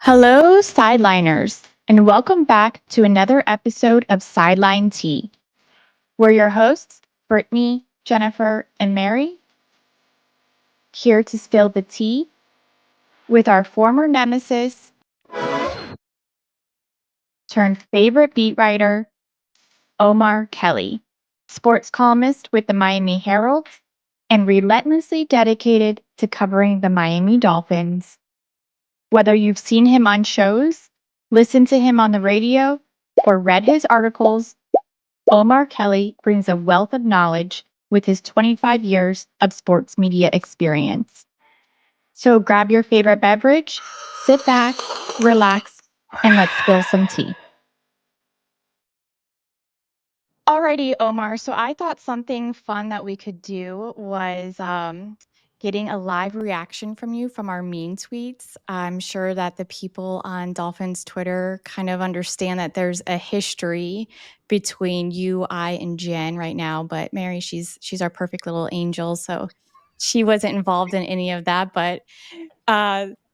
Hello, Sideliners, and welcome back to another episode of Sideline Tea. We're your hosts, Brittany, Jennifer, and Mary, here to spill the tea with our former nemesis turned favorite beat writer, Omar Kelly, sports columnist with the Miami Herald, and relentlessly dedicated to covering the Miami Dolphins. Whether you've seen him on shows, listened to him on the radio, or read his articles, Omar Kelly brings a wealth of knowledge with his 25 years of sports media experience. So grab your favorite beverage, sit back, relax, and let's spill some tea. Alrighty, Omar. So I thought something fun that we could do was getting a live reaction from you from our mean tweets. I'm sure that the people on Dolphins Twitter kind of understand that there's a history between you, I, and Jen right now. But Mary, she's our perfect little angel, so she wasn't involved in any of that. But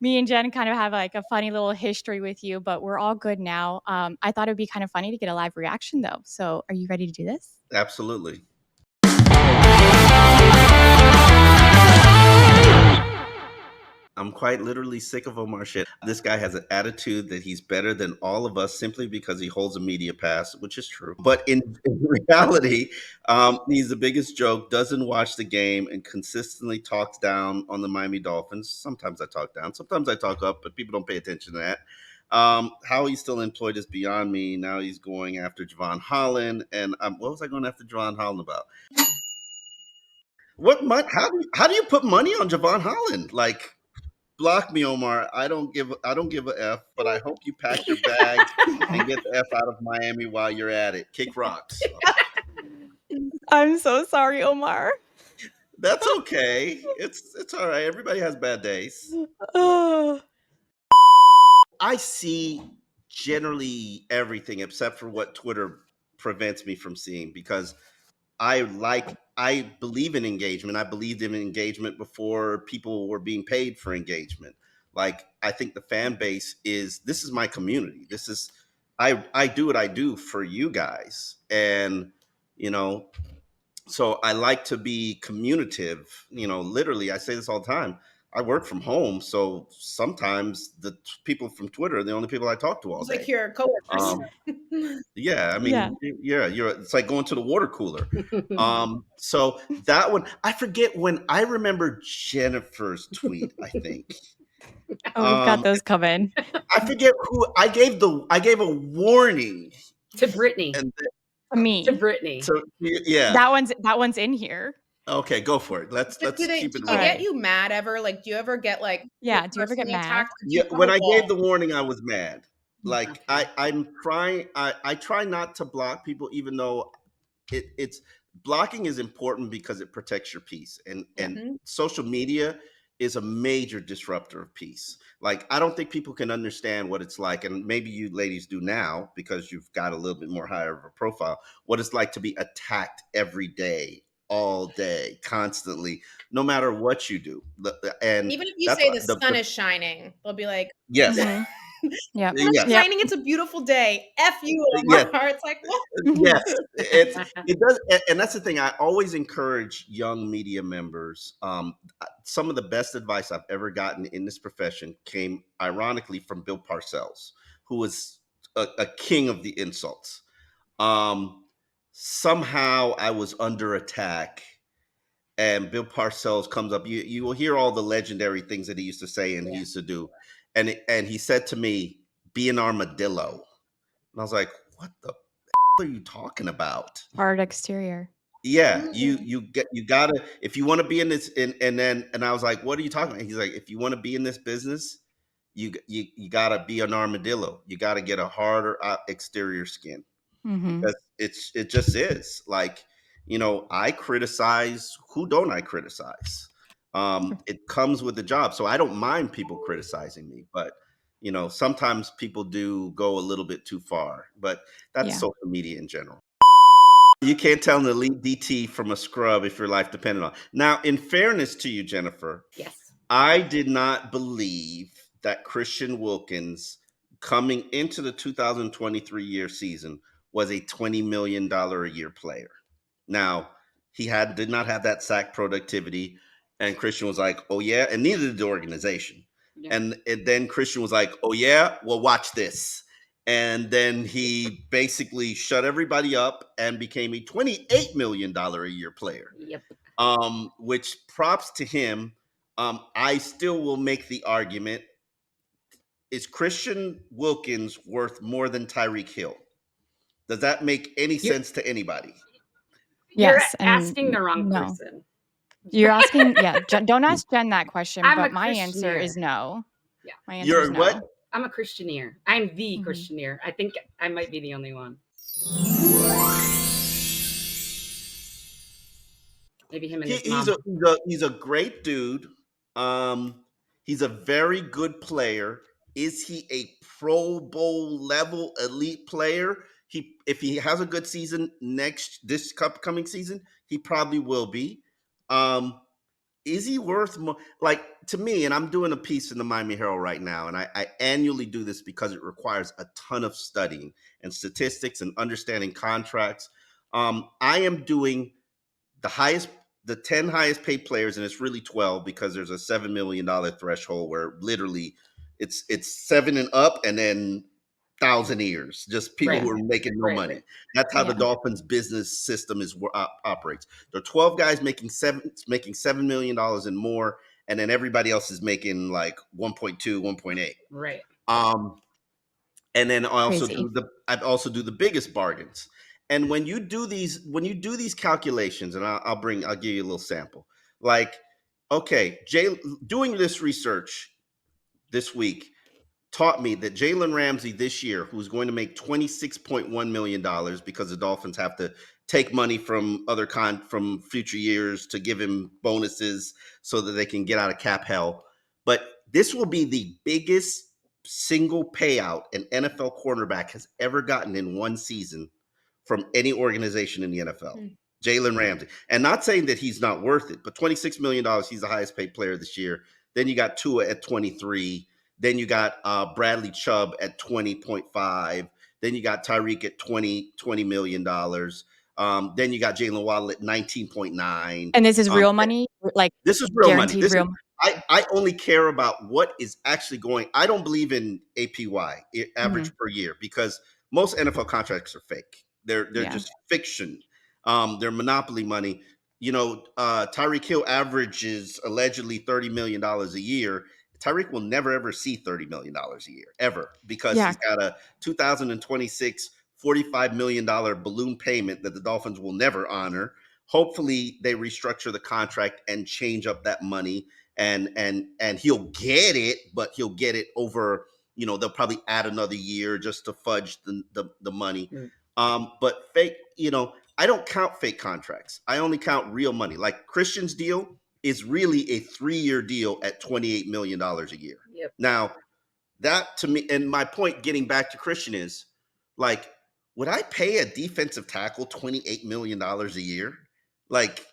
me and Jen kind of have like a funny little history with you, but we're all good now. I thought it'd be kind of funny to get a live reaction though. So are you ready to do this? Absolutely. I'm quite literally sick of Omar shit. This guy has an attitude that he's better than all of us simply because he holds a media pass, which is true. But in reality, he's the biggest joke, doesn't watch the game, and consistently talks down on the Miami Dolphins. Sometimes I talk down, sometimes I talk up, but people don't pay attention to that. How he's still employed is beyond me. Now he's going after Javon Holland. And what was I going after Javon Holland about? What money? How do you put money on Javon Holland? Like, block me, Omar. I don't give a f. But I hope you pack your bags and get the f out of Miami while you're at it. Kick rocks. I'm so sorry, Omar. That's okay. It's all right. Everybody has bad days. Oh. I see generally everything except for what Twitter prevents me from seeing because I believe in engagement. I believed in engagement before people were being paid for engagement. Like, I think the fan base is, this is my community. This is, I do what I do for you guys. And, you know, so I like to be communicative. Literally, I say this all the time. I work from home, so sometimes the people from Twitter are the only people I talk to all It's like day. your coworkers. Yeah, I Yeah. mean, yeah, it's like going to the water cooler. So that one, I forget when I remember Jennifer's tweet, I think. Oh, we've got Um, those coming. I forget who I gave a warning. To Brittany. And To me. To Brittany. so yeah. That one's in here. Okay, go for it. Let's Do they keep it All rolling. get you mad ever? Like, do you ever get like Yeah. Do you ever get personally mad? attacked? Yeah, You when I gave wall? the warning, I was mad. Like, Okay. I'm trying. I try not to block people, even though it's blocking is important because it protects your peace, and Mhm. social media is a major disruptor of peace. Like, I don't think people can understand what it's like, and maybe you ladies do now because you've got a little bit more higher of a profile, what it's like to be attacked every day, all day, constantly, no matter what you do. And Even if you that's say the sun the is shining, they'll be like, yes. Mm-hmm. Yep. "Sun is Yes. Yep. shining. It's a beautiful day. F you, Yes. Omar." It's like, what? Mhm. Yes, it does, and that's the thing. I always encourage young media members. Some of the best advice I've ever gotten in this profession came, ironically, from Bill Parcells, who was a king of the insults. Um, Somehow I was under attack, and Bill Parcells comes up. You will hear all the legendary things that he used to say and he Yeah. used to do, and he said to me, "Be an armadillo," and I was like, "What the are you talking about?" Hard exterior. Yeah, Mhm. you gotta, if you want to be in this, and I was like, what are you talking about? He's like, if you want to be in this business, you gotta be an armadillo. You gotta get a harder exterior skin Mm-hmm. because it just is like, I criticize. Who don't I criticize? It comes with the job, so I don't mind people criticizing me, but sometimes people do go a little bit too far. But that's Yeah. social media in general. You can't tell an elite DT from a scrub if your life depended on. Now, in fairness to you, Jennifer, Yes. I did not believe that Christian Wilkins coming into the 2023 year season was a $20 million a year player. Now, did not have that sack productivity. And Christian was like, oh, yeah. And neither did the organization. Yeah. And then Christian was like, oh, yeah, well, watch this. And then he basically shut everybody up and became a $28 million a year player. Yep. Which props to him. I still will make the argument, is Christian Wilkins worth more than Tyreek Hill? Does that make any sense to anybody? You're Yes, and asking the wrong no. person. You're asking, yeah, don't ask Jen that question, I'm but a my answer Christianeer. is no. Yeah. My answer is You're no. what? I'm a Christianeer. I'm the Mhm. Christianeer. I think I might be the only one. Maybe him and his mom. He's a great dude. He's a very good player. Is he a Pro Bowl level elite player? If he has a good season this upcoming season, he probably will be. Is he worth more? Like, to me, and I'm doing a piece in the Miami Herald right now, and I annually do this because it requires a ton of studying and statistics and understanding contracts. I am doing the 10 highest paid players, and it's really 12 because there's a $7 million threshold where literally it's 7 and up, and then thousandaires, just people who are making no money. That's how the Dolphins business system operates. There are 12 guys making $7 million and more, and then everybody else is making like 1.2, 1.8. Right. And then I also Crazy. do the biggest bargains. And when you do these calculations, and I'll give you a little sample. Like, okay, doing this research this week taught me that Jalen Ramsey this year, who's going to make $26.1 million because the Dolphins have to take money from from future years to give him bonuses so that they can get out of cap hell. But this will be the biggest single payout an NFL cornerback has ever gotten in one season from any organization in the NFL. Jalen Ramsey. And not saying that he's not worth it, but $26 million, he's the highest paid player this year. Then you got Tua at 23. Then you got Bradley Chubb at 20.5. Then you got Tyreek at $20 million. Then you got Jalen Waddle at 19.9. And this is real money? Like, this is real money. guaranteed real money? I only care about what is actually going. I don't believe in APY, average per year, because most NFL contracts are fake. They're just fiction. They're monopoly money. You know, Tyreek Hill averages allegedly $30 million a year. Tyreek will never, ever see $30 million a year, ever, because he's got a 2026 $45 million balloon payment that the Dolphins will never honor. Hopefully they restructure the contract and change up that money, and he'll get it, but he'll get it over, they'll probably add another year just to fudge the money. But fake, I don't count fake contracts. I only count real money. Like Christian's deal is really a 3-year deal at $28 million a year. Yep. Now, that to me, and my point getting back to Christian is, like, would I pay a defensive tackle $28 million a year? Like,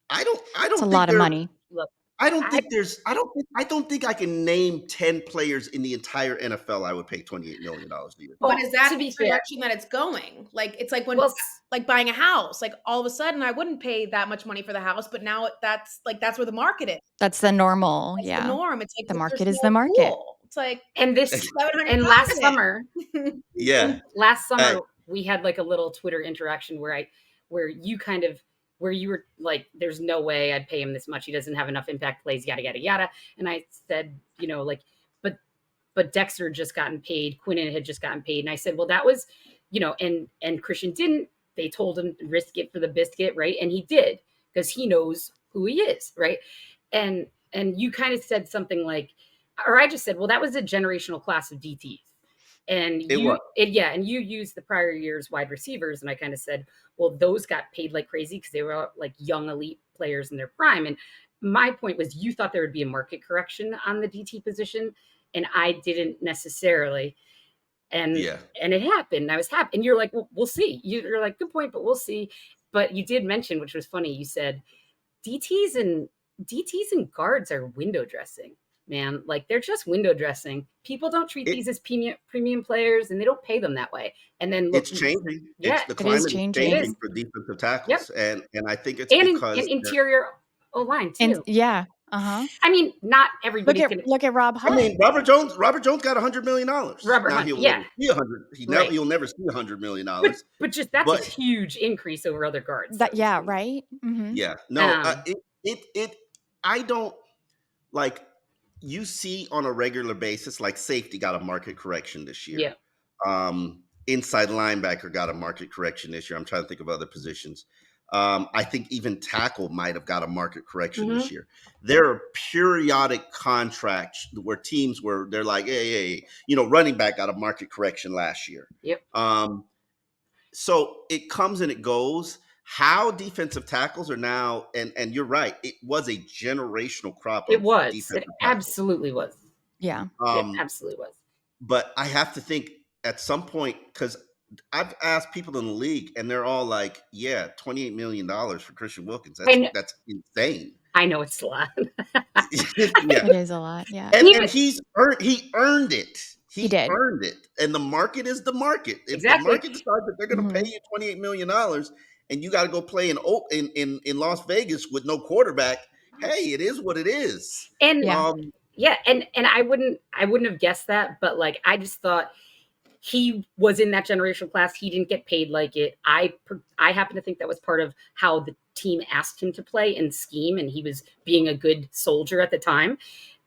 I don't It's a think lot of money. Look, I don't think I can name 10 players in the entire NFL I would pay $28 million a year. But is that to be the fair, direction that it's going? Like, it's like when like buying a house, like all of a sudden I wouldn't pay that much money for the house, but now that's where the market is. That's the normal. That's yeah. the norm. It's like The market there's is no the market. pool. It's like, and last summer, Yeah. last summer we had like a little Twitter interaction where you were like, there's no way I'd pay him this much. He doesn't have enough impact plays, yada, yada, yada. And I said, but Dexter had just gotten paid. Quinnen had just gotten paid. And I said, well, that was, and Christian didn't. They told him risk it for the biscuit, right? And he did, because he knows who he is, right? And you kind of said something like, or I just said, well, that was a generational class of DTs. And and you used the prior year's wide receivers. And I kind of said, well, those got paid like crazy because they were like young elite players in their prime. And my point was, you thought there would be a market correction on the DT position, and I didn't necessarily. And it happened. I was happy. And you're like, well, we'll see. You're like, good point, but we'll see. But you did mention, which was funny, you said DTs and guards are window dressing. man. Like they're just window dressing. People don't treat these as premium players, and they don't pay them that way. And then look, It's changing. yeah, The It is climate is it changing. is. changing for defensive Yep, tackles, and I think it's and in because interior O line And too. yeah, uh-huh. I mean, not Look everybody's at gonna look at Rob I mean, Hunt. Robert Jones got $100 million. Robert Now Hunt. he'll Yeah, never see 100. right. He'll never see $100 million. But just that's a But huge increase over other guards That that we've yeah, seen. right? Mhm. yeah, no, Um, it. I don't like. You see on a regular basis, like safety got a market correction this yeah. year. Inside linebacker got a market correction this year. I'm trying to think of other positions. I think even tackle might have got a market correction Mm-hmm. this year. There are periodic contracts where teams where they're like, hey, running back got a market correction last year. Yep. So it comes and it goes. How defensive tackles are now, and you're right, it was a generational crop It of was. It defensive tackles. absolutely was. Yeah. It Um, absolutely was. but I have to think at some point, because I've asked people in the league, and they're all like, "Yeah, $28 million for Christian Wilkins. And That's insane." I know it's a lot. Yeah, It is a lot, yeah. and Even he earned it. He He did. earned it, and the market is the market. If the exactly. market decides that they're going to pay Mhm. you $28 million, and you got to go play in Las Vegas with no quarterback, hey, it is what it is. And Yeah. yeah, and I wouldn't have guessed that, but like I just thought he was in that generational class. He didn't get paid like it. I happen to think that was part of how the team asked him to play and scheme, and he was being a good soldier at the time.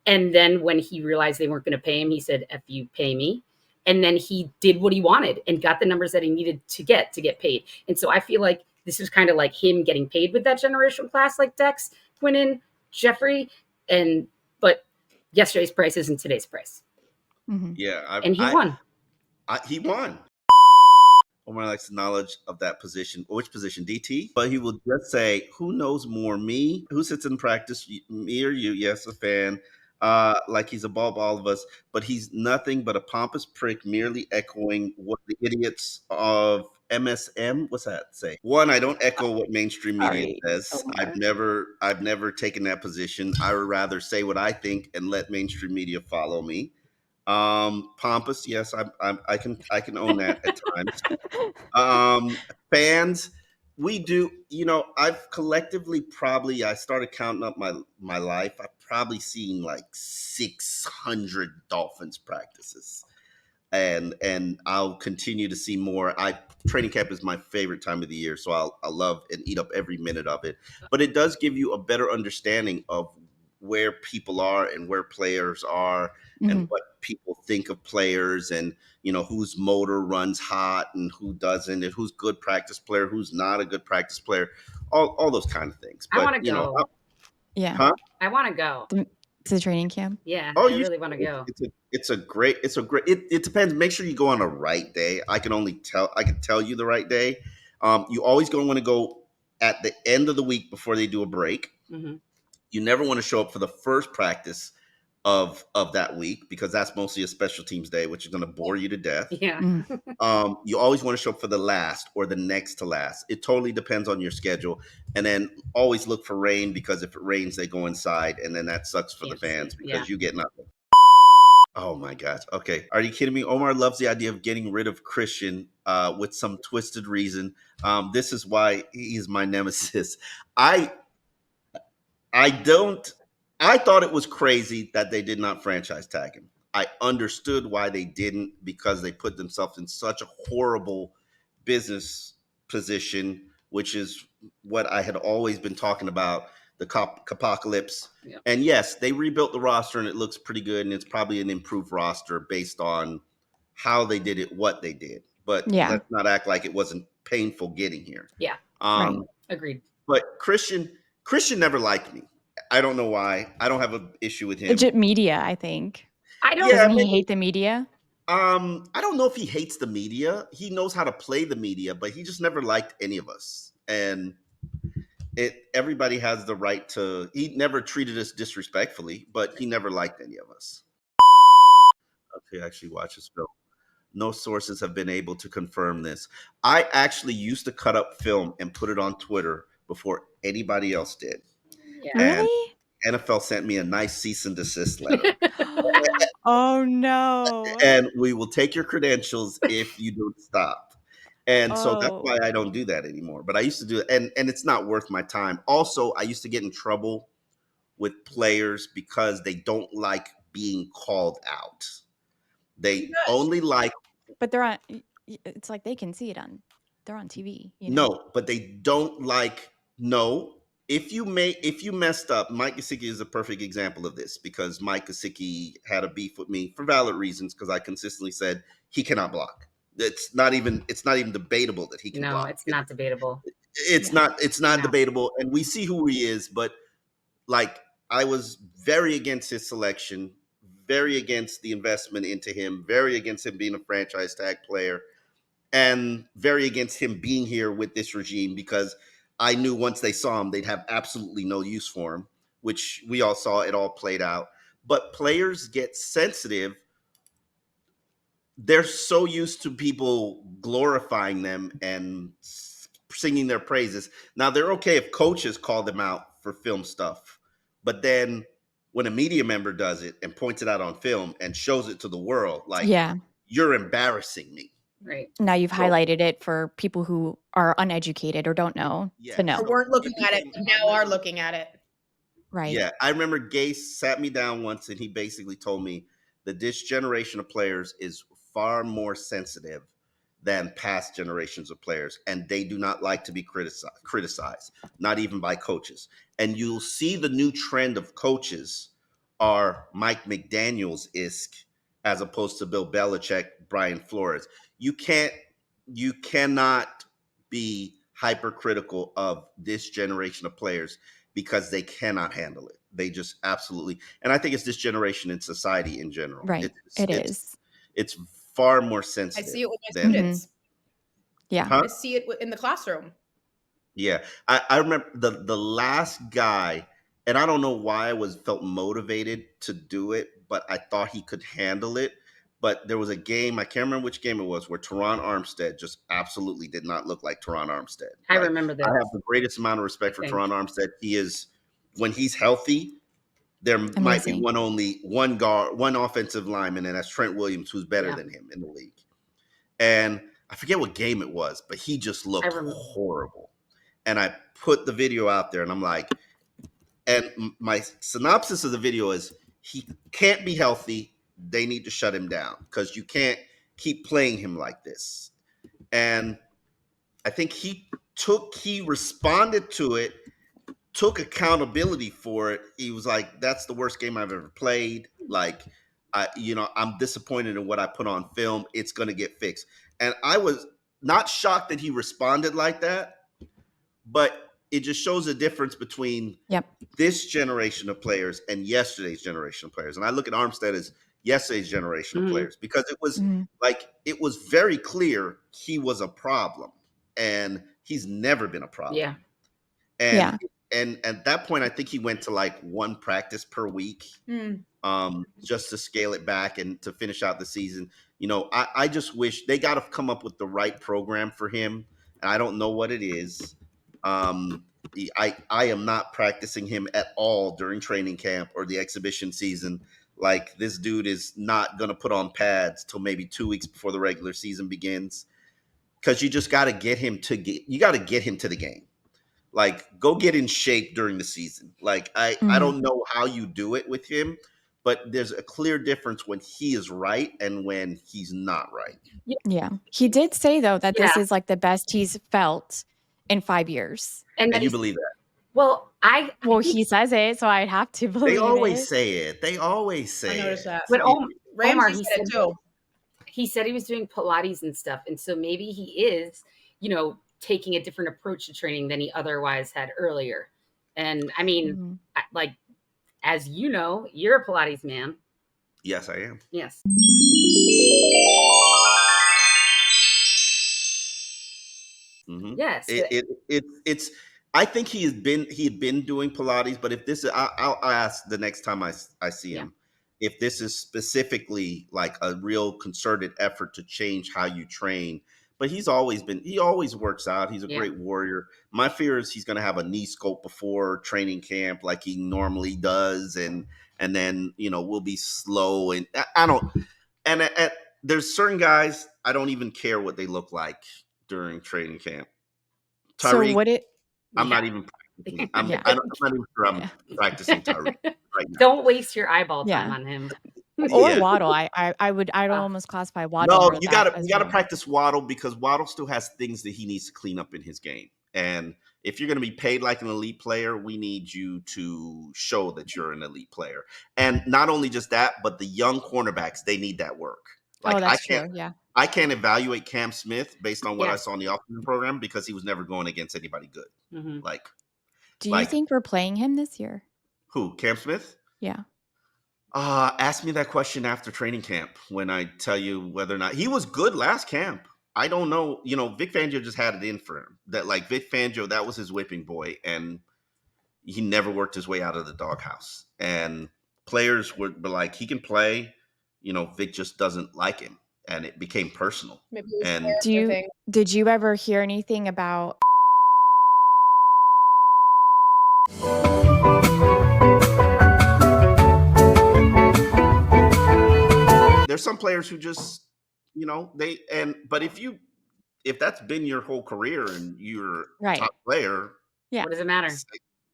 And then when he realized they weren't going to pay him, he said, "F you, pay me." And then he did what he wanted and got the numbers that he needed to get paid. And so I feel like this is kind of like him getting paid with that generational class, like Dex, Quinnen, Jeffrey, but yesterday's price isn't today's price, Mhm. Yeah, and he won. he won. Omar likes the knowledge of that position. Which position? DT? But he will just say, who knows more, me? Who sits in practice, me or you? Yes, a fan. Like he's above all of us, but he's nothing but a pompous prick, merely echoing what the idiots of MSM, what's that say? One, I don't echo what mainstream media Sorry, says. Omar. I've never taken that position. I would rather say what I think and let mainstream media follow me. Pompous, yes, I can own that at times. Fans, we do, I've collectively probably, I started counting up my life. I've probably seen like 600 Dolphins practices, and I'll continue to see more. Training camp is my favorite time of the year, so I'll love and eat up every minute of it. But it does give you a better understanding of where people are and where players are, and Mhm. what people think of players, and whose motor runs hot and who doesn't, and who's good practice player, who's not a good practice player, all those kind of things. I But want to go. Yeah. huh? I want to go. To the training camp? Yeah, Oh, I you really want to should. go. It's a great. It depends. Make sure you go on a right day. I can tell you the right day. You always going to want to go at the end of the week before they do a break. Mm-hmm. You never want to show up for the first practice of that week, because that's mostly a special teams day, which is going to bore you to death. Yeah. Mm. You always want to show up for the last or the next to last. It totally depends on your schedule. And then always look for rain, because if it rains, they go inside, and then that sucks for the Can't see. fans Yeah. because you get nothing. Oh my gosh. Okay. Are you kidding me? Omar loves the idea of getting rid of Christian with some twisted reason. This is why he's my nemesis. I I don't. I thought it was crazy that they did not franchise tag him. I understood why they didn't, because they put themselves in such a horrible business position, which is what I had always been talking about, the apocalypse. Yeah. And yes, they rebuilt the roster and it looks pretty good, and it's probably an improved roster based on how they did it, what they did. But Yeah. let's not act like it wasn't painful getting here. Yeah. Right. Agreed. But Christian never liked me. I don't know why. I don't have an issue with him. Legit media, I think. I don't. Yeah, Doesn't he maybe. hate the media? I don't know if he hates the media. He knows how to play the media, but he just never liked any of us. And everybody has the right to. He never treated us disrespectfully, but he never liked any of us. Okay, actually watch this film. No sources have been able to confirm this. I actually used to cut up film and put it on Twitter before anybody else did. Yeah. And Really? NFL sent me a nice cease and desist letter. Oh, no. And we will take your credentials if you don't stop. And so that's Oh. why I don't do that anymore. But I used to do it, and it's not worth my time. Also, I used to get in trouble with players because they don't like being called out. Who They does? only like But they're on it's like they can see it they're on TV, no, but they don't like no. If you messed up, Mike Gesicki is a perfect example of this because Mike Gesicki had a beef with me for valid reasons because I consistently said he cannot block. It's not even debatable that he can No, block. it's not debatable. Yeah. It's not No. debatable, and we see who he is. But like I was very against his selection, very against the investment into him, very against him being a franchise tag player, and very against him being here with this regime because I knew once they saw him, they'd have absolutely no use for him, which we all saw it all played out. But players get sensitive. They're so used to people glorifying them and singing their praises. Now, they're okay if coaches call them out for film stuff, but then when a media member does it and points it out on film and shows it to the world, like, Yeah. you're embarrassing me. Right. Now you've So, highlighted it for people who are uneducated or don't know yeah. to know. Or So weren't it looking at it, became, but I now are remember, looking at it. Right. yeah, I remember Gase sat me down once and he basically told me that this generation of players is far more sensitive than past generations of players, and they do not like to be criticized, not even by coaches. And you'll see the new trend of coaches are Mike McDaniels isk as opposed to Bill Belichick, Brian Flores. You can't, you cannot be hypercritical of this generation of players because they cannot handle it. They just absolutely, and I think it's this generation in society in general. Right. It is. It's far more I see sensitive it with my than, students. Yeah. huh? I see it in the classroom. Yeah, I remember the last guy, and I don't know why I was felt motivated to do it, but I thought he could handle it. But there was a game, I can't remember which game it was, where Teron Armstead just absolutely did not look like Teron Armstead. I Like, remember I this, have the greatest amount of I respect for think. Teron Armstead. He is, when he's healthy, there might be Amazing. one guard, one offensive lineman, and that's Trent Williams, who's better Yeah. than him in the league. And I forget what game it was, but he just I looked remember. horrible. And I put the video out there, and I'm like, and my synopsis of the video is he can't be healthy. They need to shut him down because you can't keep playing him like this. And I think he responded to it, took accountability for it. He was like, "That's the worst game I've ever played. Like, I'm disappointed in what I put on film. It's going to get fixed." And I was not shocked that he responded like that, but it just shows a difference between Yep. this generation of players and yesterday's generation of players. And I look at Armstead as yesterday's generation of Mhm. players because it was Mhm. like it was very clear he was a problem, and he's never been a problem. Yeah. And Yeah. and at that point, I think he went to like one practice per week, Mm. just to scale it back and to finish out the season. I just wish they got to come up with the right program for him. And I don't know what it is. Um, I am not practicing him at all during training camp or the exhibition season. Like, this dude is not going to put on pads till maybe 2 weeks before the regular season begins because you just got to get him to the game. Like, go get in shape during the season. Like, I Mhm. don't know how you do it with him, but there's a clear difference when he is right and when he's not right. Yeah. He did say though that Yeah. this is like the best he's felt in 5 years. And And you believe that? well, I Well, think, he says it, so I'd have to They believe always it. say it. They always say I noticed it. that. but Omar, Ramsey he said it said too. he was doing Pilates and stuff, and so maybe he is, taking a different approach to training than he otherwise had earlier. And I mean, Mhm. like, as you know, you're a Pilates man. Yes, I am. Yes. Mm-hmm. Yes. It's. I think he had been doing Pilates, but if this is, I'll ask the next time I see Yeah. him if this is specifically like a real concerted effort to change how you train, But he always works out. He's a Yeah. great warrior. My fear is he's going to have a knee scope before training camp like he normally does, and then we'll be slow, and I don't. And there's certain guys I don't even care what they look like during training camp. So Tyreek, what it I'm Yeah. not even practicing. Yeah. I'm not even sure I'm Yeah. practicing Tyreek right now. Don't waste your eyeball time Yeah. on him. Or Yeah. Waddle. I'd Ah. almost classify Waddle No, under you that gotta as you gotta well. practice Waddle because Waddle still has things that he needs to clean up in his game. And if you're gonna be paid like an elite player, we need you to show that you're an elite player. And not only just that, but the young cornerbacks, they need that work. Oh, Like that's true. Yeah. I can't evaluate Cam Smith based on what I Yes. saw in the offensive program because he was never going against anybody good. Mhm. Like Do you like think we're playing him this year? who? Cam Smith? Yeah. Ask me that question after training camp when I tell you whether or not he was good last camp. I don't know. Vic Fangio just had it in for him. That like Vic Fangio, that was his whipping boy, and he never worked his way out of the doghouse. And players were like, he can play. Vic just doesn't like him, and it became personal. Maybe it was And Did you ever hear anything about there's some players who just, but if that's been your whole career and you're a right? top player, Yeah. What does it matter?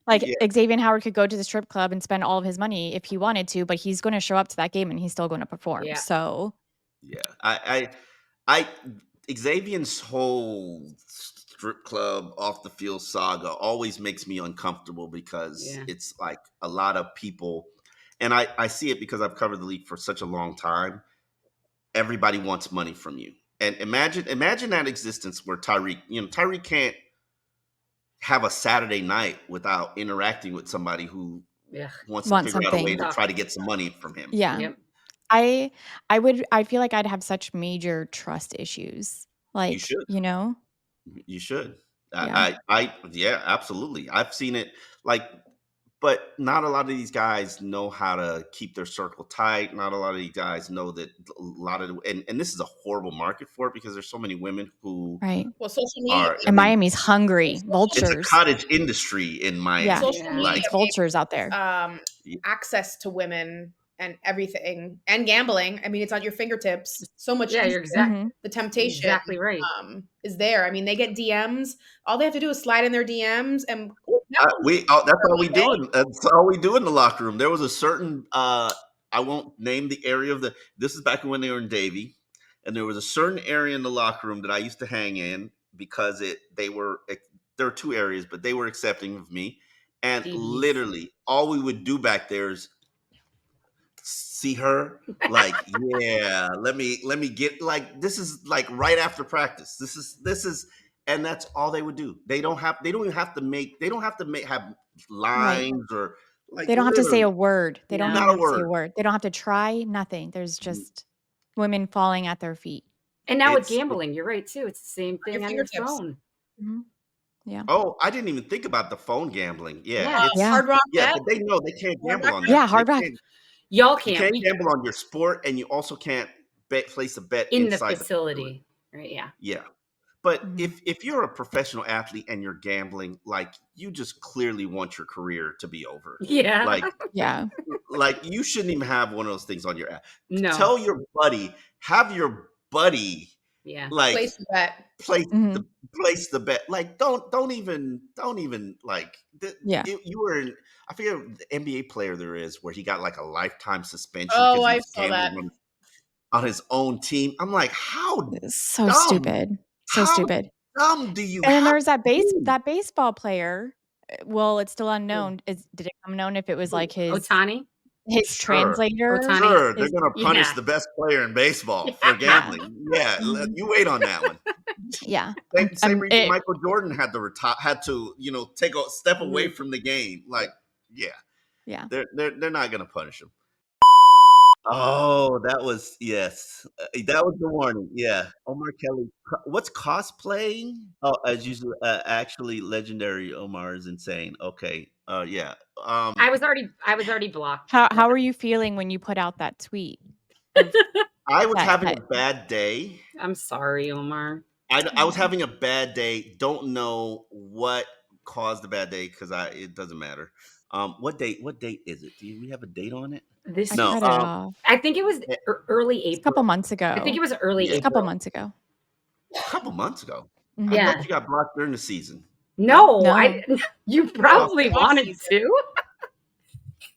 Like yeah. Xavier Howard could go to the strip club and spend all of his money if he wanted to, but he's going to show up to that game and he's still going to perform. Yeah. So Yeah, I Xavier's whole strip club off the field saga always makes me uncomfortable because Yeah. it's like a lot of people, and I see it because I've covered the league for such a long time. Everybody wants money from you, and imagine that existence where Tyreek can't have a Saturday night without interacting with somebody who Yeah. wants to Want figure out a way something. to try to get some money from him. Yeah. Yep. I feel like I'd have such major trust issues. You Like, should. You should. Yeah. Yeah, absolutely. I've seen it but not a lot of these guys know how to keep their circle tight. Not a lot of these guys know that a lot of, and this is a horrible market for it because there's so many women who Right. Well, social media. are, And Miami's hungry. It's it's a Vultures. cottage industry in Miami. Yeah. Social Yeah. media It's vultures out there. Yeah. access to women and everything and gambling. I mean, it's on your fingertips. So much. Yeah, easier. you're exactly Mhm. The temptation exactly right. is there. I mean, they get DMs. All they have to do is slide in their DMs, and That's all we do. That's all we do in the locker room. There was a certain, I won't name the area of this is back when they were in Davie, and there was a certain area in the locker room that I used to hang in because there were two areas, but they were accepting of me. And DBs. literally all we would do back there is see her like, yeah, let me get, like, this is like right after practice. This is and that's all they would do. They don't even have to have lines or like, They don't have to say a literally, word. They don't No. even not a have to say a word. word. They don't have to try nothing. There's just women falling at their feet. And now with It's- gambling, you're right too. It's the same your thing on your fingertips. phone. Mhm. Yeah. Oh, I didn't even think about the phone gambling. Yeah, it's Yeah. Hard Rock yeah, Bet. but they know they can't Hard gamble Rock on Bet. that. Yeah, They Hard Rock. Y'all You can't. can't We gamble on your sport, and you also can't place a bet in the inside facility. Right, yeah. Yeah. But Mhm. if you're a professional athlete and you're gambling, like, you just clearly want your career to be over. Yeah. Yeah. Like you shouldn't even have one of those things on your app. No. Tell your buddy, have your buddy Yeah. like Place the bet. Mhm. place the bet. Like, don't even like Yeah. you were in, I forget what the NBA player there is where he got like a lifetime suspension Oh, because he I was saw that. gambling on his own team. I'm like, how It's so dumb? stupid. So How stupid. dumb do you And then have there's that to be? baseball player. Well, it's still unknown. Did it come known if it was like his Otani? Sure. translator? Ohtani. Sure, they're His- gonna punish Yeah. the best player in baseball for Yeah. gambling. Yeah, Mhm. you wait on that one. Yeah. Same reason it- Michael Jordan had to take a step away Mhm. from the game. Like, yeah, Yeah. they're not gonna punish him. Oh, that was, yes, that was the warning. Yeah, Omar Kelly. What's cosplaying? Oh, as usual, actually, legendary Omar is insane. Okay, yeah. I was already blocked. How are you feeling when you put out that tweet? Of I was that- having that- a bad day. I'm sorry, Omar. I was having a bad day. Don't know what caused the bad day because it doesn't matter. What date is it? Do we have a date on it? This I No. cut it off. I think it was Eh, early It's a couple April. months ago. I think it was early Yeah. It's a couple April. months ago. a couple months ago. I Yeah. thought you got blocked during the season. No, No. you probably Off wanted season.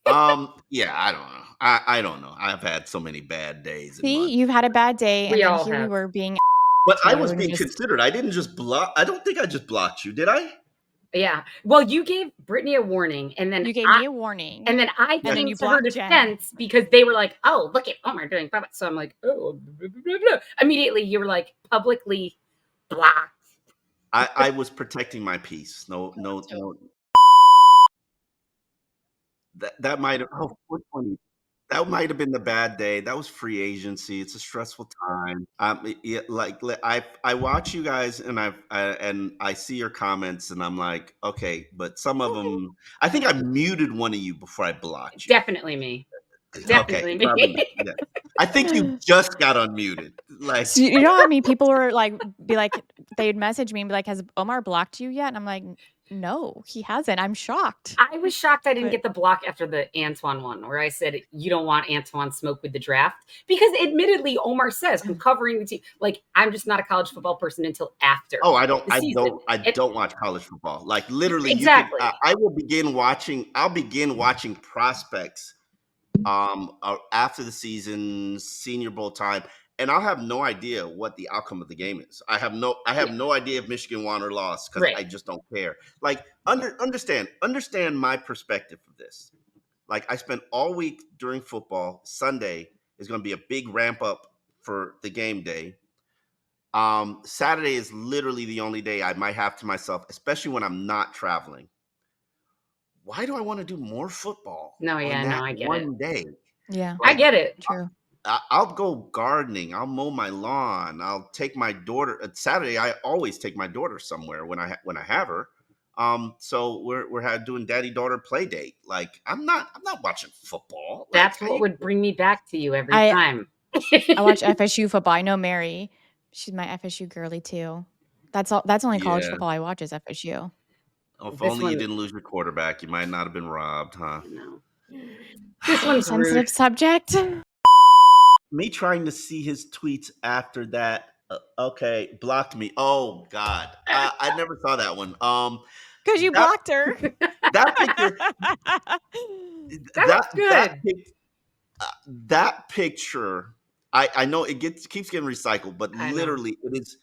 to. Yeah, I don't know. I don't know. I've had so many bad days and See, months. you've had a bad day, and We then all here we have. were being But to I you was and being just considered. I didn't just block. I don't think I just blocked you, did I? Yeah. Well, you gave Brittany a warning, and then you gave me a warning. and then I And then came you to her blocked Jen. defense because they were like, "Oh, look at Omar doing blah, blah." So I'm like, "Oh," blah, blah, blah, blah. Immediately you were like publicly blocked. I was protecting my peace. No. That might have. Oh, 420. That might have been the bad day. That was free agency. It's a stressful time. I watch you guys, and I see your comments, and I'm like, okay, but some of them. I think I muted one of you before I blocked you. Definitely me. Okay, Definitely me. probably. Yeah. I think you just got unmuted. Like, So you know how many people were like, they'd message me and be like, "Has Omar blocked you yet?" And I'm like, "No, he hasn't." I'm shocked. I was shocked I didn't But- get the block after the Antoine one, where I said you don't want Antoine smoke with the draft because, admittedly, Omar says I'm covering the team. Like I'm just not a college football person until after. oh, the season. I don't watch college football. Like literally, Exactly. you could. I will begin watching. I'll begin watching prospects after the season, Senior Bowl time, and I'll have no idea what the outcome of the game is. I have no idea if Michigan won or lost because Right. I just don't care. Like understand my perspective of this. Like I spent all week during football. Sunday is going to be a big ramp up for the game day. Saturday is literally the only day I might have to myself, especially when I'm not traveling. Why do I want to do more football No, on yeah, that no, I get it. one day? Yeah, I Like, get it. true. I'll go gardening. I'll mow my lawn. I'll take my daughter. Saturday, I always take my daughter somewhere when I have her. So we're doing daddy daughter play date. Like I'm not watching football. Like, That's what would bring me back to you every I- time. I watch FSU football. I know Mary. She's my FSU girly too. That's all. That's only college Yeah. football I watch is FSU. If This only you one- didn't lose your quarterback, you might not have been robbed, huh? No. This one's Sensitive rude. subject. Me trying to see his tweets after that. Okay, blocked me. Oh God, I never saw that one. Because you That- blocked her. That picture. That was good. That picture. I know it keeps getting recycled, but I know. literally, it is.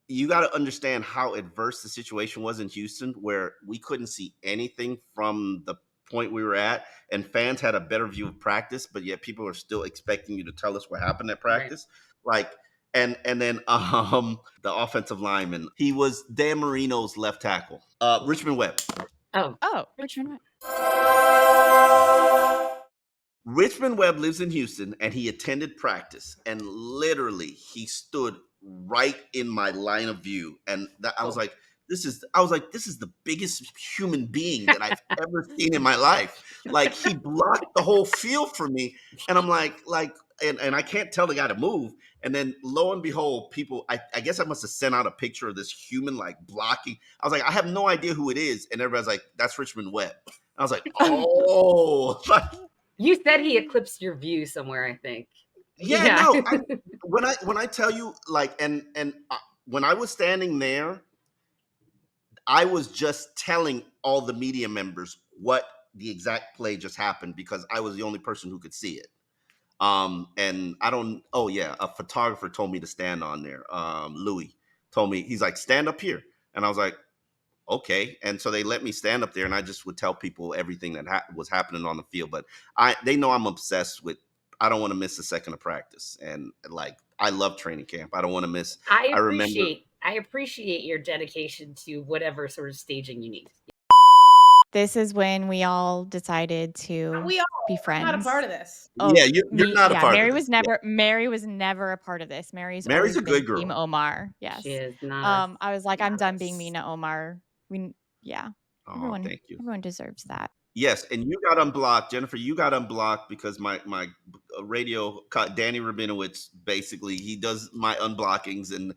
You got to understand how adverse the situation was in Houston, where we couldn't see anything from the point we were at, and fans had a better view of practice, but yet people are still expecting you to tell us what happened at practice. Like, and then the offensive lineman, he was Dan Marino's left tackle, Richmond Webb. Oh, Richmond. Richmond Webb lives in Houston, and he attended practice, and literally he stood right in my line of view, and I was like, this is the biggest human being that I've ever seen in my life. Like he blocked the whole field for me, and I'm like, and I can't tell the guy to move. And then lo and behold, people, I guess I must have sent out a picture of this human like blocking. I was like, I have no idea who it is, and everybody's like, that's Richmond Webb. I was like, oh, You said he eclipsed your view somewhere, I think. Yeah. No. When I tell you, like, and when I was standing there, I was just telling all the media members what the exact play just happened because I was the only person who could see it. And I don't. Oh yeah, a photographer told me to stand on there. Louis told me, he's like, stand up here, and I was like, okay. And so they let me stand up there, and I just would tell people everything that was happening on the field. But they know I'm obsessed with. I don't want to miss a second of practice, and like I love training camp. I don't want to miss. I appreciate your dedication to whatever sort of staging you need. This is when we all decided to We all be friends. not a part of this. Oh, Yeah, you're not a part Mary of this. was never. Mary was never a part of this. Mary's Mary's always a been good girl. Team Omar. Yes. She is not. I was like, I'm done being Yes. mean to Omar. Oh, Everyone thank you. Everyone deserves that. Yes, and you got unblocked, Jennifer. You got unblocked because my radio Danny Rabinowitz, basically he does my unblockings, and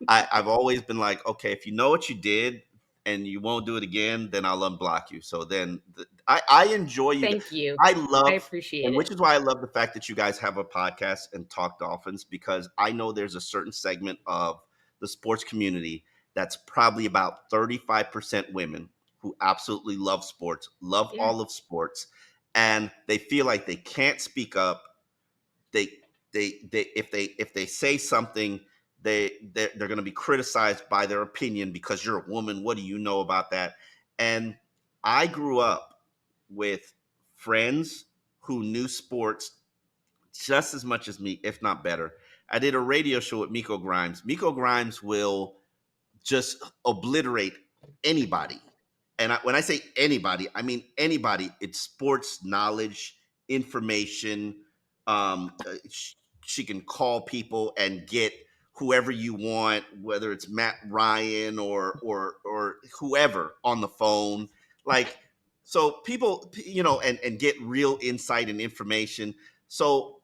I've always been like, okay, if you know what you did and you won't do it again, then I'll unblock you. So then I enjoy you. Thank you. I I love, appreciate and which it. is why I love the fact that you guys have a podcast and talk Dolphins, because I know there's a certain segment of the sports community that's probably about 35% women who absolutely love sports, love Yeah. all of sports, and they feel like they can't speak up. They if they say something, they're going to be criticized by their opinion because you're a woman. What do you know about that? And I grew up with friends who knew sports just as much as me, if not better. I did a radio show with Miko Grimes. Miko Grimes will just obliterate anybody. And when I say anybody, I mean anybody. It's sports knowledge, information. She can call people and get whoever you want, whether it's Matt Ryan or whoever on the phone. Like, so people, and get real insight and information. So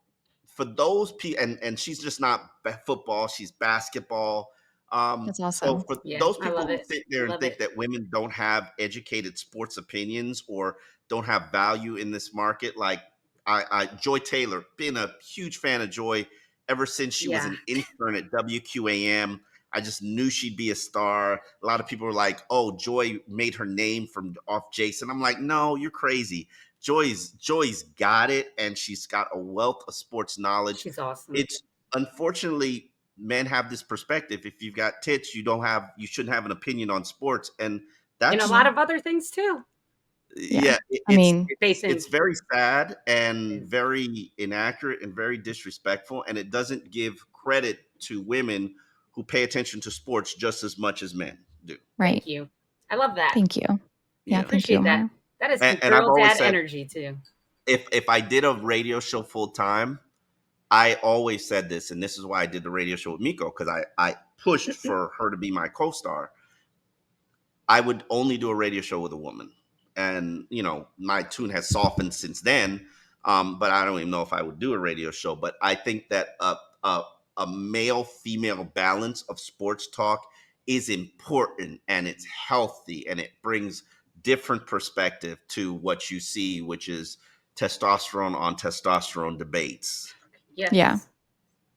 for those people, and she's just not football; she's basketball. That's So awesome. for Yeah, those I people love who it. sit there and Love think it. that women don't have educated sports opinions or don't have value in this market, like Joy Taylor, been a huge fan of Joy ever since she was Yeah. an intern at WQAM. I just knew she'd be a star. A lot of people were like, "Oh, Joy made her name from off Jason." I'm like, "No, you're crazy. Joy's got it, and she's got a wealth of sports knowledge." She's awesome. It's unfortunately men have this perspective: if you've got tits, you shouldn't have an opinion on sports, and And a that's, lot of other things too. Yeah. yeah, I mean, Facing. it's very sad and Is. very inaccurate and very disrespectful, and it doesn't give credit to women who pay attention to sports just as much as men do. right. Thank you. I love that. Thank you. Yeah, Yeah, thank you, Appreciate that. Omar. That is some and I've girl always dad said, energy too. if I did a radio show full time, I always said this, and this is why I did the radio show with Miko, because I pushed for her to be my co-star. I would only do a radio show with a woman. And, my tune has softened since then. But I don't even know if I would do a radio show. But I think that a male female balance of sports talk is important, and it's healthy, and it brings different perspective to what you see, which is testosterone on testosterone debates. Yeah. Yes.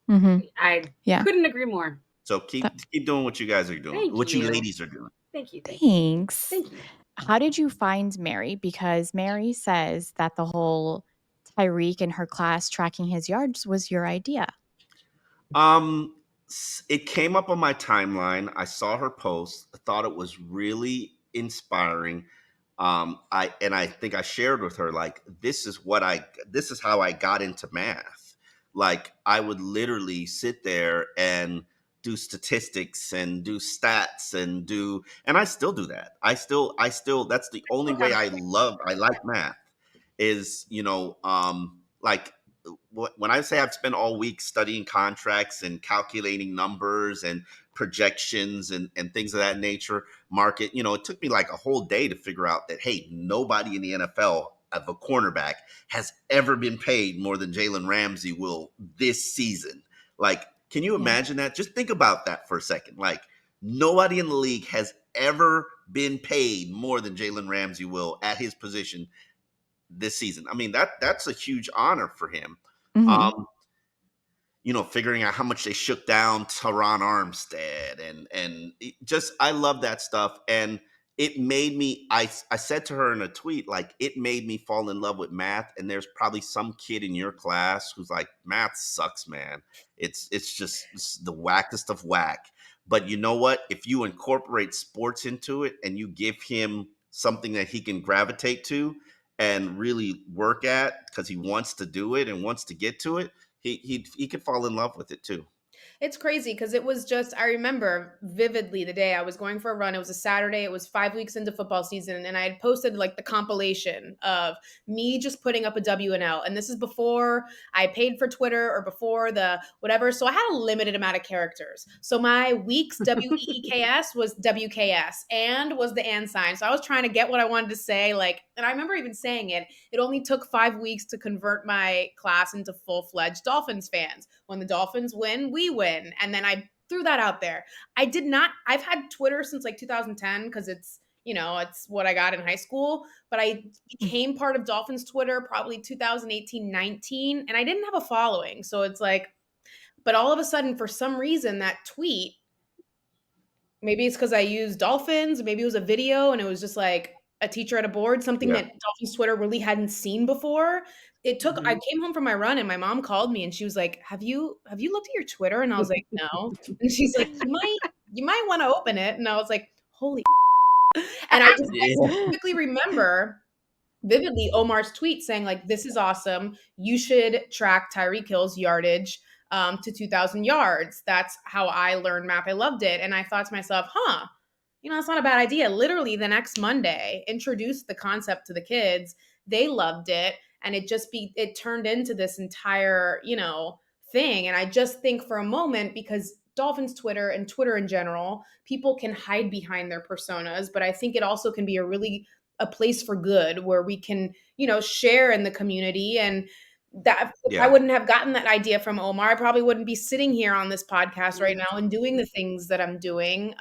Mm-hmm. I Yeah. couldn't agree more. So That, keep doing what you guys are doing, Thank what you you. ladies are doing. Thank you. Thank you. thanks. Thank you. How did you find Mary? Because Mary says that the whole Tyreek and her class tracking his yards was your idea. Um, it came up on my timeline. I saw her post. I thought it was really inspiring. I think I shared with her, like, this is how I got into math. Like, I would literally sit there and do statistics and do stats and I still do that. I still that's the only way I like math is, like, when I say I've spent all week studying contracts and calculating numbers and projections and things of that nature, market, it took me like a whole day to figure out that, hey, nobody in the NFL of a cornerback has ever been paid more than Jalen Ramsey will this season. Like, can you Yeah. imagine that? Just think about that for a second. Like, nobody in the league has ever been paid more than Jalen Ramsey will at his position this season. I mean, that's a huge honor for him. Mm-hmm. Um, figuring out how much they shook down Teron Armstead and just I love that stuff. And it made me I said to her in a tweet, like, it made me fall in love with math. And there's probably some kid in your class who's like, math sucks, man. It's the wackest of whack. But you know what? If you incorporate sports into it and you give him something that he can gravitate to and really work at because he wants to do it and wants to get to it, he could fall in love with it too. It's crazy because it was just, I remember vividly the day I was going for a run. It was a Saturday. It was 5 weeks into football season. And I had posted like the compilation of me just putting up a W and L. And this is before I paid for Twitter or before the whatever. So I had a limited amount of characters. So my week's WEEKS was WKS and was the and sign. So I was trying to get what I wanted to say. Like, and I remember even saying it. It only took 5 weeks to convert my class into full-fledged Dolphins fans. When the Dolphins win, we win. And then I threw that out there. I've had Twitter since like 2010 because it's what I got in high school, but I became part of Dolphins Twitter probably 2018, 19, and I didn't have a following. So it's like, but all of a sudden, for some reason, that tweet, maybe it's because I used Dolphins, maybe it was a video and it was just like a teacher at a board, something Yeah. that Dolphins Twitter really hadn't seen before. I Mhm. came home from my run and my mom called me and she was like, Have you looked at your Twitter? And I was like, No. And she's like, You might want to open it. And I was like, Holy and I specifically remember vividly Omar's tweet saying like, this is awesome. You should track Tyreek Hill's yardage to 2,000 yards. That's how I learned math. I loved it. And I thought to myself, that's not a bad idea. Literally the next Monday, introduced the concept to the kids. They loved it. And it turned into this entire, thing. And I just think for a moment, because Dolphins Twitter and Twitter in general, people can hide behind their personas, but I think it also can be a place for good where we can, share in the community. And that if I Yeah. wouldn't have gotten that idea from Omar, I probably wouldn't be sitting here on this podcast right now and doing the things that I'm doing.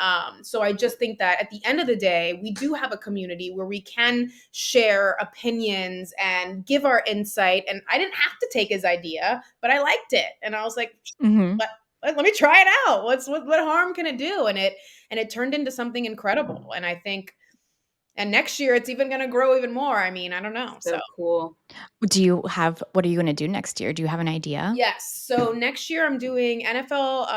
So I just think that at the end of the day, we do have a community where we can share opinions and give our insight. And I didn't have to take his idea, but I liked it. And I was like, Mhm. let me try it out. What harm can it do? And it turned into something incredible. And I think, and next year it's even going to grow even more. I mean, I don't know. So So cool. What are you gonna do next year? Do you have an idea? yes. So next year I'm doing NFL